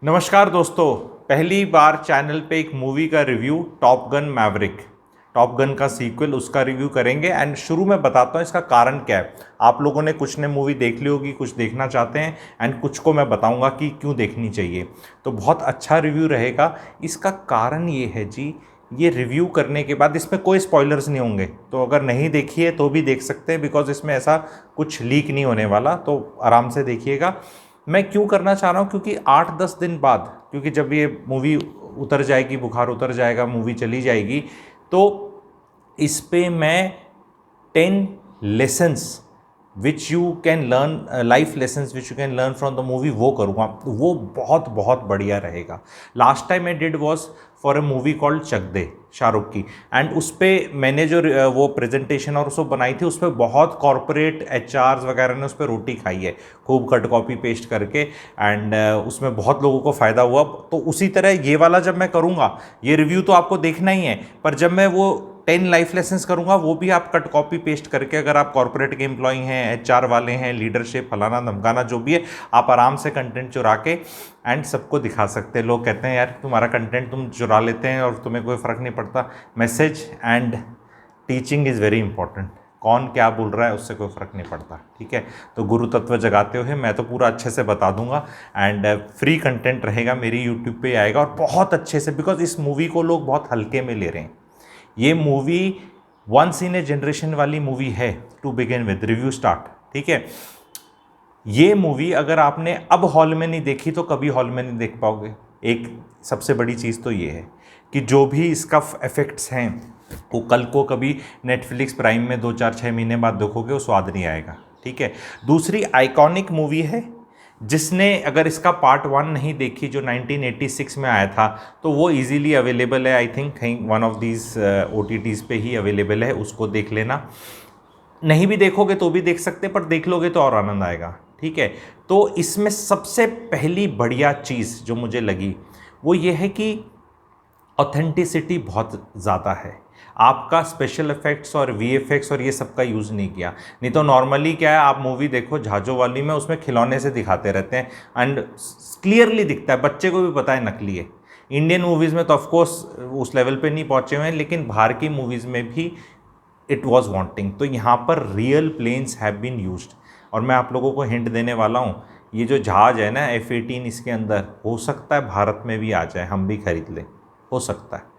नमस्कार दोस्तों, पहली बार चैनल पे एक मूवी का review top gun Maverick, top gun का सीक्वल, उसका रिव्यू करेंगे। एंड शुरू में बताता हूँ इसका कारण क्या है। आप लोगों ने कुछ ने मूवी देख ली होगी, कुछ देखना चाहते हैं, एंड कुछ को मैं बताऊँगा कि क्यों देखनी चाहिए। तो बहुत अच्छा रिव्यू रहेगा। इसका कारण ये है जी, ये रिव्यू करने के बाद इसमें कोई स्पॉयलर्स नहीं होंगे, तो अगर नहीं देखी है तो भी देख सकते हैं, बिकॉज इसमें ऐसा कुछ लीक नहीं होने वाला, तो आराम से देखिएगा। मैं क्यों करना चाह रहा हूँ, क्योंकि 8-10 दिन बाद, क्योंकि जब ये मूवी उतर जाएगी, बुखार उतर जाएगा, मूवी चली जाएगी, तो इस पे मैं 10 lessons which you can learn, life lessons which you can learn from the movie, वो करूँगा। वो बहुत बहुत बढ़िया रहेगा। Last time I did was for a movie called Chak De, Shahrukh की, एंड उस पर मैंने जो वो प्रेजेंटेशन और उसको बनाई थी, उस पर बहुत कॉरपोरेट एचआर्स वगैरह ने उस पर रोटी खाई है, खूब कट कॉपी पेस्ट करके, एंड उसमें बहुत लोगों को फ़ायदा हुआ। तो उसी तरह ये वाला जब मैं करूँगा, ये रिव्यू तो आपको देखना ही है, पर जब मैं वो 10 लाइफ लेसन्स करूँगा, वो भी आप कट कॉपी पेस्ट करके, अगर आप कॉर्पोरेट के एम्प्लॉई हैं, एचआर वाले हैं, लीडरशिप फलाना धमकाना जो भी है, आप आराम से कंटेंट चुरा के एंड सबको दिखा सकते हैं। लोग कहते हैं यार तुम्हारा कंटेंट तुम चुरा लेते हैं और तुम्हें कोई फ़र्क नहीं पड़ता। Message and teaching is very important. कौन क्या बोल रहा है उससे कोई फ़र्क नहीं पड़ता, ठीक है। तो गुरु तत्व जगाते हुए मैं तो पूरा अच्छे से बता दूंगा, एंड फ्री कंटेंट रहेगा, मेरी यूट्यूब पे आएगा, और बहुत अच्छे से, बिकॉज इस मूवी को लोग बहुत हल्के में ले रहे हैं। ये movie once in a generation वाली मूवी है to begin with. Review start, ठीक है। ये मूवी अगर आपने अब हॉल में नहीं देखी तो कभी हॉल में नहीं देख पाओगे। एक सबसे बड़ी चीज़ तो ये है कि जो भी इसका इफ़ेक्ट्स हैं, वो कल को कभी नेटफ्लिक्स प्राइम में 2-4-6 महीने बाद देखोगे, वो स्वाद नहीं आएगा, ठीक है। दूसरी आइकॉनिक मूवी है, जिसने अगर इसका पार्ट 1 नहीं देखी, जो 1986 में आया था, तो वो इजीली अवेलेबल है। आई थिंक कहीं वन ऑफ दीज OTTs पे ही अवेलेबल है, उसको देख लेना। नहीं भी देखोगे तो भी देख सकते, पर देख लोगे तो और आनंद आएगा, ठीक है। तो इसमें सबसे पहली बढ़िया चीज़ जो मुझे लगी वो ये है कि ऑथेंटिसिटी बहुत ज़्यादा है। आपका स्पेशल इफेक्ट्स और VFX और ये सब का यूज़ नहीं किया। नहीं तो नॉर्मली क्या है, आप मूवी देखो झाजो वाली में, उसमें खिलौने से दिखाते रहते हैं, एंड क्लियरली दिखता है, बच्चे को भी पता है नकली है। इंडियन मूवीज़ में तो ऑफकोर्स उस लेवल पे नहीं पहुँचे हुए हैं, लेकिन बाहर की मूवीज़ में भी इट वॉज वांटिंग। तो यहाँ पर real planes have been used. और मैं आप लोगों को हिंट देने वाला हूँ, ये जो जहाज़ है ना F-18, इसके अंदर हो सकता है भारत में भी आ जाए, हम भी खरीद लें, हो सकता है।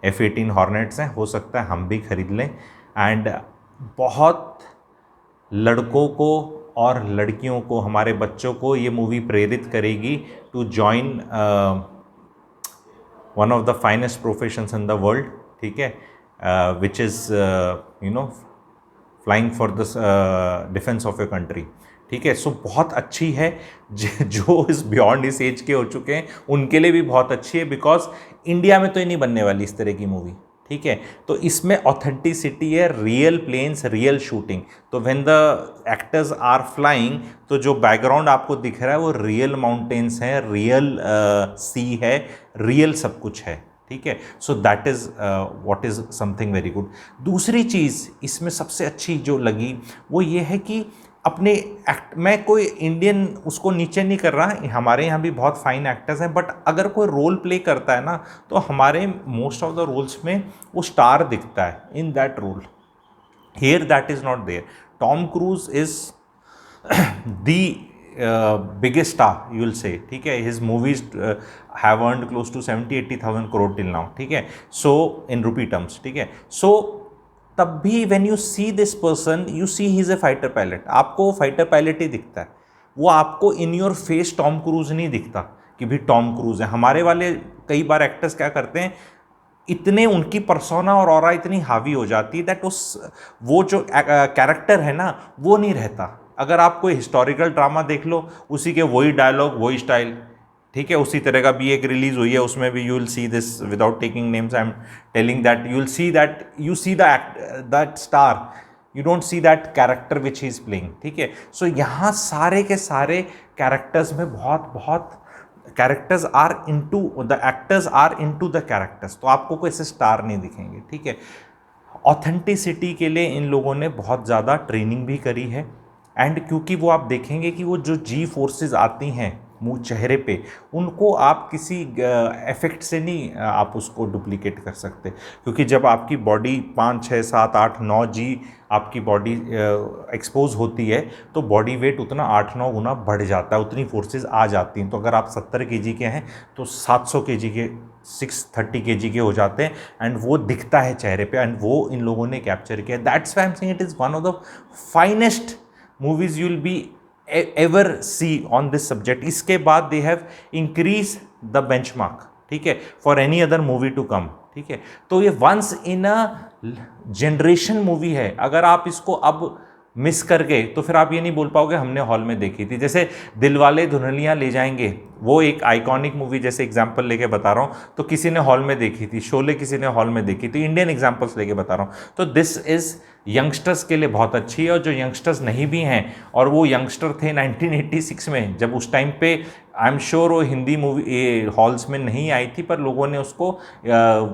F-18 हॉर्नेट्स हैं, हो सकता है हम भी खरीद लें। एंड बहुत लड़कों को और लड़कियों को, हमारे बच्चों को ये मूवी प्रेरित करेगी to join one of the finest professions in the world, ठीक है, which is flying for the defence of a country, ठीक है। सो बहुत अच्छी है। जो इस बियॉन्ड इस एज के हो चुके हैं उनके लिए भी बहुत अच्छी है, बिकॉज इंडिया में तो ये नहीं बनने वाली इस तरह की मूवी, ठीक है। तो इसमें ऑथेंटिसिटी है, रियल प्लेन्स, रियल शूटिंग। तो when the actors are flying, तो जो बैकग्राउंड आपको दिख रहा है वो रियल माउंटेन्स हैं, रियल सी है, रियल सब कुछ है, ठीक है। So that is what is something very good. दूसरी चीज़ इसमें सबसे अच्छी जो लगी वो ये है कि अपने एक्ट, मैं कोई इंडियन उसको नीचे नहीं कर रहा, हमारे यहाँ भी बहुत फाइन एक्टर्स हैं, बट अगर कोई रोल प्ले करता है ना, तो हमारे मोस्ट ऑफ द रोल्स में वो स्टार दिखता है in that role. Here that is not there. Tom Cruise is the biggest star, you will say, ठीक है। his movies have earned close to 70,000-80,000 crore till now, ठीक है। so in rupee terms, ठीक है। so तब भी when you see this person, you see he is a fighter pilot, आपको fighter pilot ही दिखता है, वो आपको in your face Tom cruise नहीं दिखता कि भी टॉम क्रूज है। हमारे वाले कई बार एक्टर्स क्या करते हैं, इतने उनकी पर्सोना और ऑरा इतनी हावी हो जाती है दैट उस वो जो कैरेक्टर है ना वो नहीं रहता। अगर आप कोई हिस्टोरिकल ड्रामा देख लो, उसी के वही डायलॉग, वही स्टाइल, ठीक है। उसी तरह का भी एक रिलीज हुई है, उसमें भी you will see this, without taking names I am telling that you will see that, you see that star, you don't see that character which he is playing, ठीक है। सो यहाँ सारे के सारे कैरेक्टर्स में बहुत बहुत characters are into the actors are into the characters, तो आपको कोई ऐसे स्टार नहीं दिखेंगे, ठीक है। ऑथेंटिसिटी के लिए इन लोगों ने बहुत ज़्यादा ट्रेनिंग भी करी है, एंड क्योंकि वो आप देखेंगे कि वो जो G फोर्सेस आती हैं मुंह चेहरे पे, उनको आप किसी इफेक्ट से नहीं आप उसको डुप्लीकेट कर सकते, क्योंकि जब आपकी बॉडी 5 6 7 8 9 जी आपकी बॉडी एक्सपोज होती है तो बॉडी वेट उतना 8-9 गुना बढ़ जाता है, उतनी फोर्सेस आ जाती हैं। तो अगर आप 70 केजी के हैं तो 700 केजी के 630 केजी के हो जाते हैं, एंड वो दिखता है चेहरे पे, एंड वो इन लोगों ने कैप्चर किया। That's why I am saying it is one of the finest movies you will be ever see on this subject. इसके बाद they have increase the benchmark, ठीक है, for any other movie to come, ठीक है। तो ये once in a generation movie है, अगर आप इसको अब मिस कर गए तो फिर आप ये नहीं बोल पाओगे हमने हॉल में देखी थी। जैसे दिलवाले दुल्हनिया ले जाएंगे, वो एक आइकॉनिक मूवी, जैसे एग्जांपल लेके बता रहा हूँ, तो किसी ने हॉल में देखी थी। शोले किसी ने हॉल में देखी थी, इंडियन एग्जांपल्स लेके बता रहा हूँ। तो दिस इज़ यंगस्टर्स के लिए बहुत अच्छी है, और जो यंगस्टर्स नहीं भी हैं, और वो यंगस्टर थे 1986 में, जब उस टाइम पे आई एम श्योर वो हिंदी मूवी हॉल्स में नहीं आई थी, पर लोगों ने उसको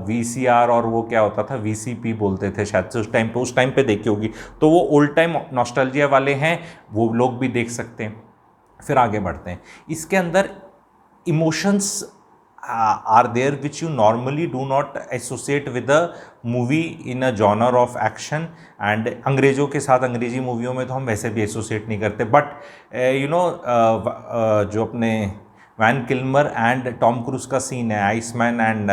VCR और वो क्या होता था VCP बोलते थे शायद से उस टाइम पे देखी होगी। तो वो ओल्ड टाइम नॉस्टैल्जिया वाले हैं, वो लोग भी देख सकते हैं। फिर आगे बढ़ते हैं। इसके अंदर emotions are there which you normally do not associate with a movie in a genre of action, and अंग्रेज़ों के साथ अंग्रेजी मूवियों में तो हम वैसे भी एसोसिएट नहीं करते, बट यू नो जो अपने Val Kilmer and Tom Cruise का सीन है, आइसमैन एंड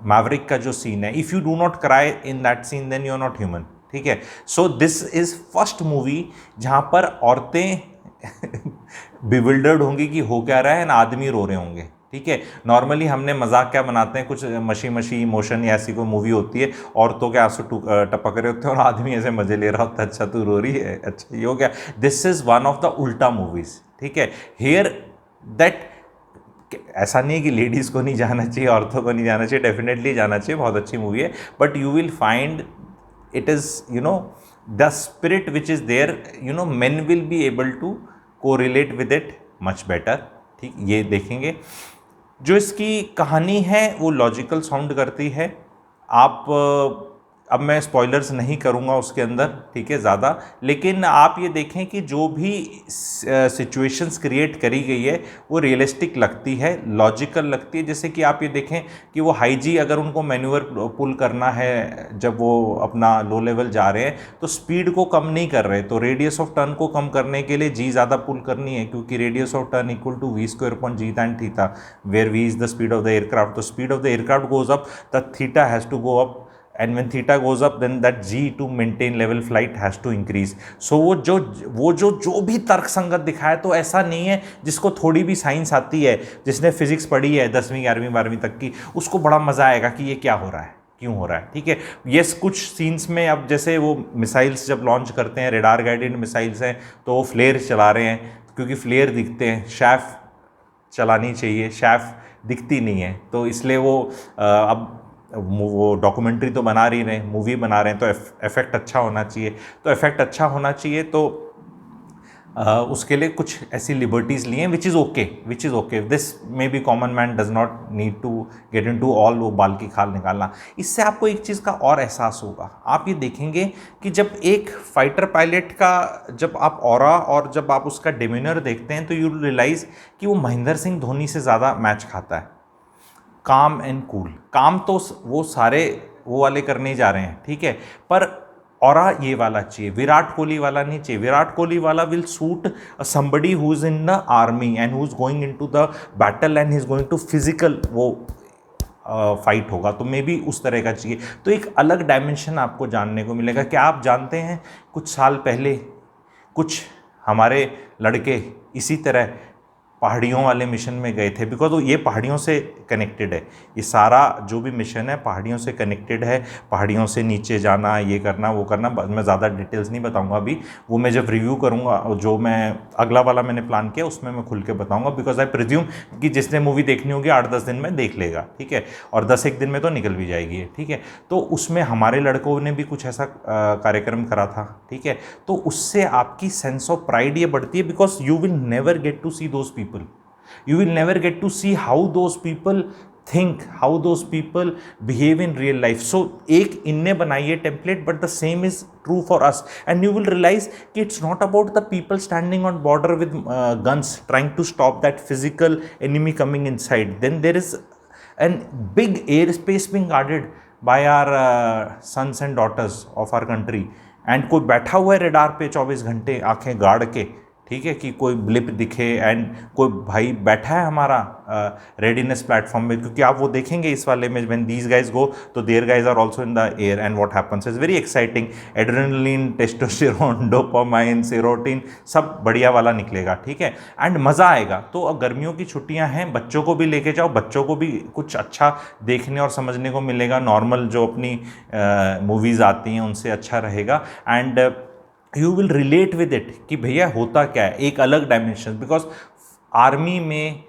मैवरिक का जो सीन है, if you do not cry in that scene then you are not human, ठीक है। So this is first movie जहाँ पर औरतें बिविल्डर्ड होंगी कि हो क्या रहा है, एंड आदमी रो रहे होंगे, ठीक है। नॉर्मली हमने मजाक क्या बनाते हैं, कुछ मशी इमोशन या ऐसी कोई मूवी होती है, औरतों के आंसू टपक रहे होते हैं और आदमी ऐसे मजे ले रहा होता है, अच्छा तू रो रही है, अच्छा ये हो गया। This is one of the उल्टा मूवीज़, ठीक है। हियर दैट ऐसा नहीं है कि लेडीज़ को नहीं जाना चाहिए, औरतों को नहीं जाना चाहिए, डेफिनेटली जाना चाहिए, बहुत अच्छी मूवी है, but you will find it is you know the spirit which is there, you know men will be able to correlate with it much better, ठीक। ये देखेंगे। जो इसकी कहानी है वो लॉजिकल साउंड करती है। आप अब मैं स्पॉयलर्स नहीं करूंगा उसके अंदर, ठीक है, ज़्यादा, लेकिन आप ये देखें कि जो भी सिचुएशंस क्रिएट करी गई है वो रियलिस्टिक लगती है, लॉजिकल लगती है। जैसे कि आप ये देखें कि वो हाई जी अगर उनको मैन्यूअर पुल करना है जब वो अपना लो लेवल जा रहे हैं, तो स्पीड को कम नहीं कर रहे, तो रेडियस ऑफ टर्न को कम करने के लिए जी ज़्यादा पुल करनी है, क्योंकि radius of turn equal to v² tan theta, where v is the speed of the aircraft. तो speed of the aircraft goes up, the theta has to go up, and when theta goes up then that g to maintain level flight has to increase। so वो जो भी तर्क संगत दिखाया, तो ऐसा नहीं है, जिसको थोड़ी भी साइंस आती है, जिसने फिजिक्स पढ़ी है 10वीं 11वीं 12वीं तक की, उसको बड़ा मज़ा आएगा कि ये क्या हो रहा है, क्यों हो रहा है, ठीक है। यस, कुछ सीन्स में अब जैसे वो मिसाइल्स जब लॉन्च करते हैं, रेडार गाइडेड मिसाइल्स हैं, तो वो फ्लेयर चला रहे हैं, क्योंकि फ्लेयर दिखते हैं, शैफ चलानी चाहिए, शैफ दिखती नहीं है, तो इसलिए अब वो डॉक्यूमेंट्री तो बना रही रहे, मूवी बना रहे हैं, तो इफेक्ट अच्छा होना चाहिए। तो इफेक्ट अच्छा होना चाहिए, तो उसके लिए कुछ ऐसी लिबर्टीज़ लिए, which is okay. This may be common man does not need to get into all वो बाल की खाल निकालना। इससे आपको एक चीज़ का और एहसास होगा, आप ये देखेंगे कि जब एक फाइटर पायलट का जब आप ऑरा और जब आप उसका डिमीनर देखते हैं, तो यू रियलाइज़ कि वो महेंद्र सिंह धोनी से ज़्यादा मैच खाता है। काम एंड कूल, काम तो वो सारे वो वाले करने ही जा रहे हैं, ठीक है, पर ऑरा ये वाला चाहिए, विराट कोहली वाला नहीं चाहिए। विराट कोहली वाला will suit somebody who is in the army and who is going into the battle and he is going to physical वो फाइट होगा, तो मे बी उस तरह का चाहिए। तो एक अलग डायमेंशन आपको जानने को मिलेगा। क्या आप जानते हैं कुछ साल पहले कुछ हमारे लड़के इसी तरह पहाड़ियों वाले मिशन में गए थे, बिकॉज ये पहाड़ियों से कनेक्टेड है, ये सारा जो भी मिशन है पहाड़ियों से कनेक्टेड है, पहाड़ियों से नीचे जाना, ये करना वो करना, मैं ज़्यादा डिटेल्स नहीं बताऊंगा अभी, वो मैं जब रिव्यू करूंगा, जो मैं अगला वाला मैंने प्लान किया उसमें मैं खुल के बताऊंगा, बिकॉज आई प्रिज्यूम कि जिसने मूवी देखनी होगी 8-10 दिन में देख लेगा, ठीक है, और 10-1 दिन में तो निकल भी जाएगी, ठीक है। तो उसमें हमारे लड़कों ने भी कुछ ऐसा कार्यक्रम करा था, ठीक है, तो उससे आपकी सेंस ऑफ प्राइड ये बढ़ती है, because you will never get to see those people, you will never get to see how those people think how those people behave in real life. So एक इनने बनाई है template, but the same is true for us. And you will realize कि it's not about the people standing on border with guns trying to stop that physical enemy coming inside. Then there is a big airspace being guarded by our sons and daughters of our country. And कोई बैठा हुआ है radar पे 24 घंटे आंखें गाड़ के, ठीक है, कि कोई ब्लिप दिखे. एंड कोई भाई बैठा है हमारा रेडीनेस प्लेटफॉर्म में, क्योंकि आप वो देखेंगे इस वाले में, व्हेन दीज गाइज गो तो there guys are also in the air. And what happens is very exciting. Adrenaline, testosterone, dopamine, serotonin सब बढ़िया वाला निकलेगा, ठीक है, एंड मज़ा आएगा. तो अब गर्मियों की छुट्टियां हैं, बच्चों को भी लेके जाओ, बच्चों को भी कुछ अच्छा देखने और समझने को मिलेगा. नॉर्मल जो अपनी मूवीज़ आती हैं उनसे अच्छा रहेगा. And you will relate with it कि भैया होता क्या है, एक अलग डायमेंशन. बिकॉज आर्मी में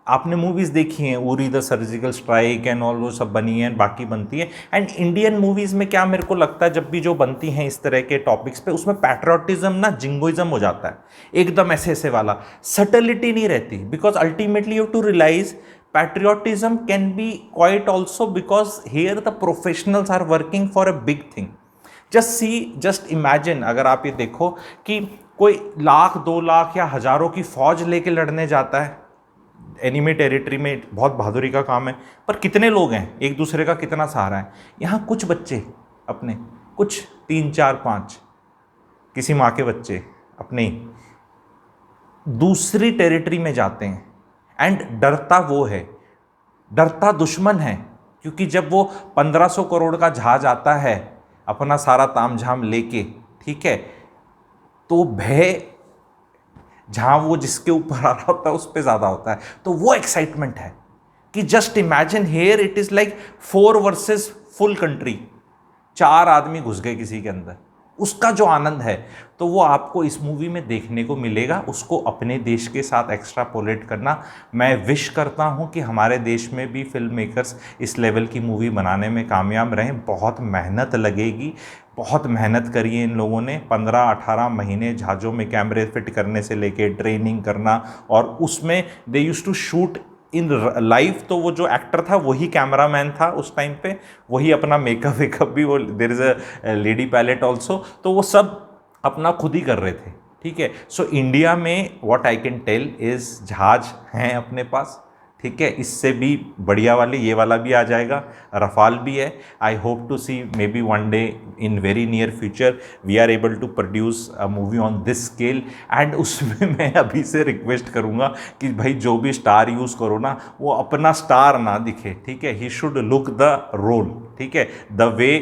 आपने मूवीज़ देखी हैं, Uri the surgical strike and all वो सब बनी हैं, बाकी बनती है. एंड इंडियन मूवीज़ में क्या मेरे को लगता है, जब भी जो बनती हैं इस तरह के टॉपिक्स पे, उसमें पैट्रियोटिज्म ना जिंगोइज्म हो जाता है, एकदम ऐसे ऐसे वाला, सटलिटी नहीं रहती. Because ultimately you to realise patriotism can be quite also, because here the professionals are working for a big thing. Just imagine, अगर आप ये देखो कि कोई 1,00,000, 2,00,000 या हज़ारों की फौज लेके लड़ने जाता है एनिमी टेरिटरी में, बहुत बहादुरी का काम है. पर कितने लोग हैं, एक दूसरे का कितना सहारा है. यहाँ कुछ बच्चे अपने, कुछ 3, 4, 5 किसी माँ के बच्चे अपने दूसरी टेरिटरी में जाते हैं. एंड डरता वो है, डरता दुश्मन है. क्योंकि जब वो 1500 करोड़ का जहाज आता है अपना सारा तामझाम लेके, ठीक है, तो भय जहाँ वो जिसके ऊपर आ रहा होता है उस पर ज़्यादा होता है. तो वो एक्साइटमेंट है कि just imagine here it is like 4 versus full country. 4 आदमी घुस गए किसी के अंदर, उसका जो आनंद है तो वो आपको इस मूवी में देखने को मिलेगा. उसको अपने देश के साथ एक्स्ट्रापोलेट करना. मैं विश करता हूँ कि हमारे देश में भी फिल्म मेकर्स इस लेवल की मूवी बनाने में कामयाब रहें. बहुत मेहनत लगेगी, बहुत मेहनत करी है इन लोगों ने. 15-18 महीने जहाज़ों में कैमरे फिट करने से लेके ट्रेनिंग करना, और उसमें they used to shoot in live. तो वो जो एक्टर था वही कैमरामैन था उस टाइम पे, वही अपना मेकअप वेकअप भी, वो there is a lady pilot also, तो वो सब अपना खुद ही कर रहे थे, ठीक है. सो इंडिया में what I can tell is जहाज हैं अपने पास, ठीक है. इससे भी बढ़िया वाले ये वाला भी आ जाएगा, रफाल भी है. I hope to see may be one day in very near future we are able to produce a movie on this scale. And उसमें मैं अभी से रिक्वेस्ट करूँगा कि भाई जो भी स्टार यूज़ करो ना, वो अपना स्टार ना दिखे, ठीक है. He should look the role, ठीक है, the way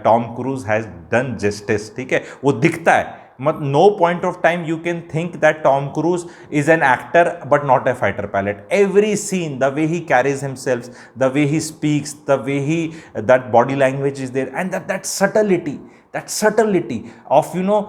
Tom Cruise has done justice, ठीक है. वो दिखता है, मत no point of time you can think that Tom Cruise is an actor but not a fighter pilot. Every scene, the way he carries himself, the way he speaks, the way that body language is there, and that subtlety of, you know,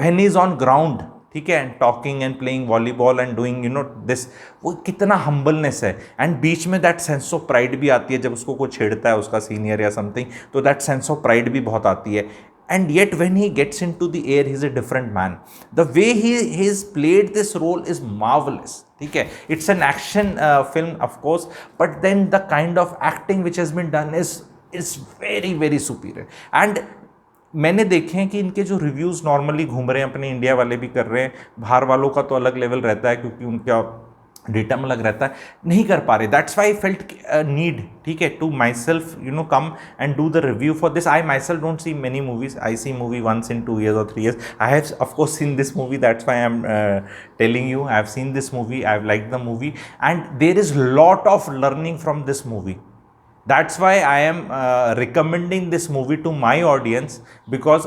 when he's on ground, ठीक है, and talking and playing volleyball and doing, you know, this, वो कितना humbleness है. And बीच में that sense of pride भी आती है जब उसको कोई छेड़ता है उसका सीनियर या समथिंग, तो दैट सेंस ऑफ प्राइड भी बहुत आती है. And yet when he gets into the air, he's a different man. The way he's played this role is marvelous, ठीक है. It's an action film of course, but then the kind of acting which has been done is very very superior. And मैंने देखे हैं कि इनके जो reviews normally घूम रहे हैं, अपने इंडिया वाले भी कर रहे हैं, बाहर वालों का तो अलग लेवल रहता है क्योंकि उनका डेटा में अलग रहता है, नहीं कर पा रहे. That's why I felt need, ठीक है, to myself, you know, come and do the review for this. I myself don't see many movies. I see movie once in 2 years or 3 years. I have of course seen this movie, that's why I am telling you I have seen this movie, I have liked the movie, and there is lot of learning from this movie. That's why I am recommending this movie to my audience, because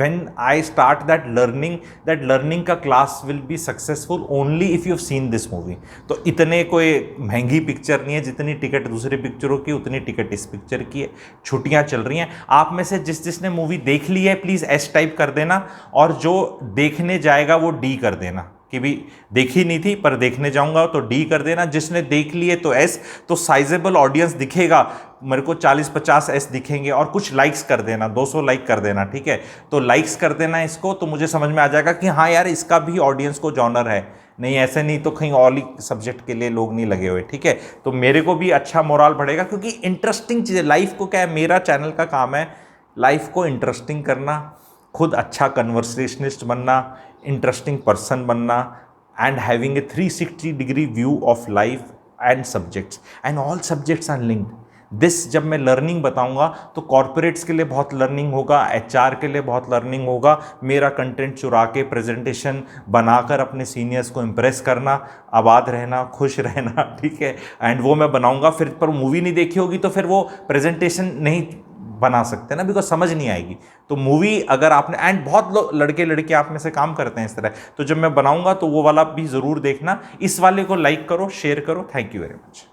when I start that learning का class will be successful only if you have seen this movie. तो इतने कोई महंगी picture नहीं है, जितनी ticket दूसरी पिक्चरों की उतनी टिकट इस पिक्चर की है. छुट्टियां चल रही हैं. आप में से जिसने मूवी देख ली है प्लीज़ एस टाइप कर देना, और जो देखने जाएगा वो डी कर देना कि भी देखी नहीं थी पर देखने जाऊंगा तो डी कर देना. जिसने देख लिए तो एस, तो साइजेबल ऑडियंस दिखेगा, मेरे को 40-50 एस दिखेंगे, और कुछ लाइक्स कर देना, 200 लाइक कर देना, ठीक है. तो लाइक्स कर देना इसको, तो मुझे समझ में आ जाएगा कि हाँ यार इसका भी ऑडियंस को जॉनर है. नहीं ऐसे नहीं तो कहीं और ही सब्जेक्ट के लिए लोग नहीं लगे हुए, ठीक है। तो मेरे को भी अच्छा मोरल बढ़ेगा, क्योंकि इंटरेस्टिंग चीज़ें लाइफ को क्या है, मेरा चैनल का काम है लाइफ को इंटरेस्टिंग करना, खुद अच्छा कन्वर्सेशनिस्ट बनना, इंटरेस्टिंग पर्सन बनना, and having a 360 degree view of life and subjects, and all subjects are linked. This जब मैं लर्निंग बताऊंगा तो कॉर्पोरेट्स के लिए बहुत लर्निंग होगा, एचआर के लिए बहुत लर्निंग होगा। मेरा कंटेंट चुरा के प्रेजेंटेशन बनाकर अपने सीनियर्स को इम्प्रेस करना, आबाद रहना, खुश रहना, ठीक है, एंड वो मैं बनाऊंगा। फिर पर मूवी नहीं देखी होगी तो फिर वो प्रेजेंटेशन नहीं बना सकते ना, बिकॉज समझ नहीं आएगी। तो मूवी अगर आपने, एंड बहुत लोग लड़के लड़के आप में से काम करते हैं इस तरह, तो जब मैं बनाऊंगा तो वो वाला भी ज़रूर देखना। इस वाले को लाइक करो, शेयर करो। Thank you very much.